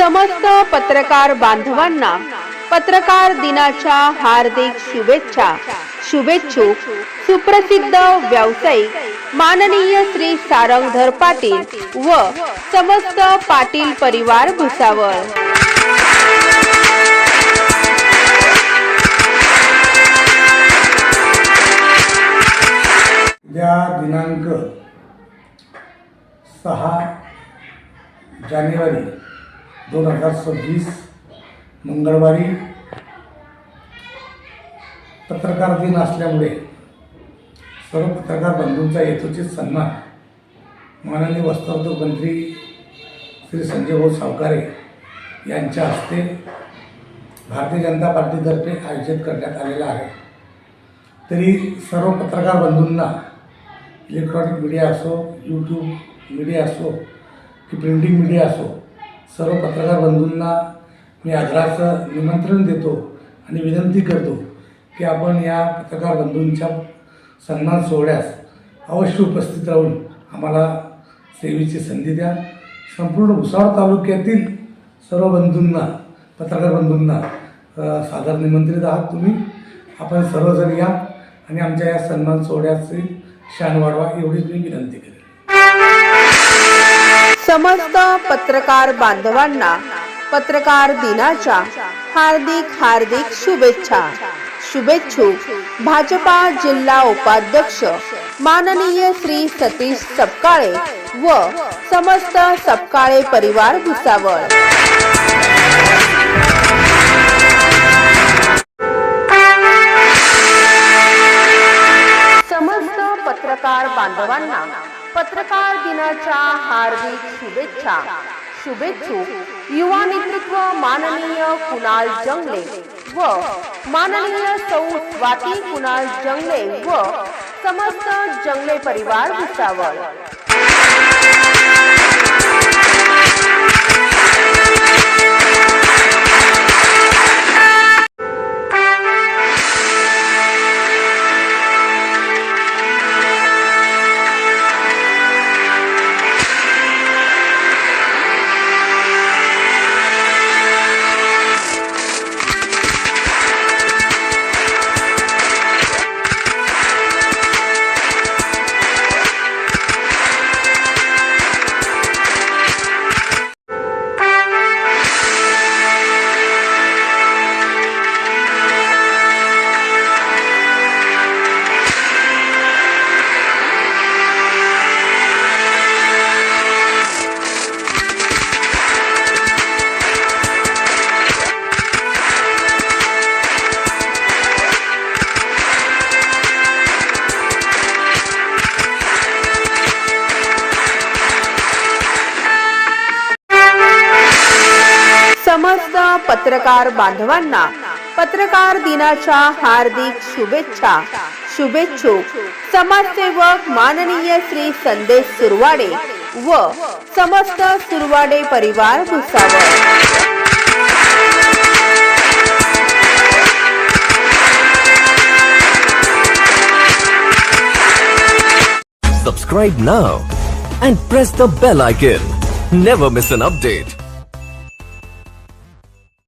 समस्त पत्रकार बांधवांना पत्रकार दिनाच्या हार्दिक शुभेच्छा. शुभेच्छुक सुप्रसिद्ध व्यावसायिक माननीय श्री सारंगधर पाटील व समस्त पाटील परिवार भुसावळ. उद्या दिनांक 6 जानेवारी 2026 मंगळवारी पत्रकार दिन असल्यामुळे सर्व पत्रकार बंधूंचा यथोचित सन्मान माननीय वस्त्रोद्योग मंत्री श्री संजय भाऊ सावकारे यांच्या हस्ते भारतीय जनता पार्टीतर्फे आयोजित करण्यात आलेला आहे. तरी सर्व पत्रकार बंधूंना इलेक्ट्रॉनिक मीडिया असो, यूट्यूब मीडिया असो की प्रिंटिंग मीडिया असो, सर्व पत्रकार बंधूंना मी आग्रहाचं निमंत्रण देतो आणि विनंती करतो की आपण या पत्रकार बंधूंच्या सन्मान सोहळ्यास अवश्य उपस्थित राहून आम्हाला सेवेची संधी द्या. संपूर्ण भुसावळ तालुक्यातील सर्व बंधूंना, पत्रकार बंधूंना सादर निमंत्रित आहात तुम्ही. आपण सर्वजण या आणि आमच्या या सन्मान सोहळ्याची शान वाढवा एवढीच मी विनंती करेन. समस्त पत्रकार बांधवांना पत्रकार दिनाच्या हार्दिक शुभेच्छा. शुभेच्छुक भाजपा जिल्हा उपाध्यक्ष माननीय श्री सतीश सपकाळे व समस्त सपकाळे परिवार भुसावळ. समस्त पत्रकार बांधवांना पत्रकार दिनाच्या हार्दिक शुभेच्छा. शुभेच्छुक युवा नेतृत्व माननीय कुणाल जंगले व माननीय सौ स्वाती कुणाल जंगले व समस्त जंगले परिवार भुसावळ. समस्त पत्रकार बांधवांना पत्रकार दिनाच्या हार्दिक शुभेच्छा. शुभेच्छुक समाजसेवक माननीय श्री संदेश सुरवाडे व समस्त सुरवाडे परिवार Bhusawal. Subscribe now and press the bell icon. Never miss an update.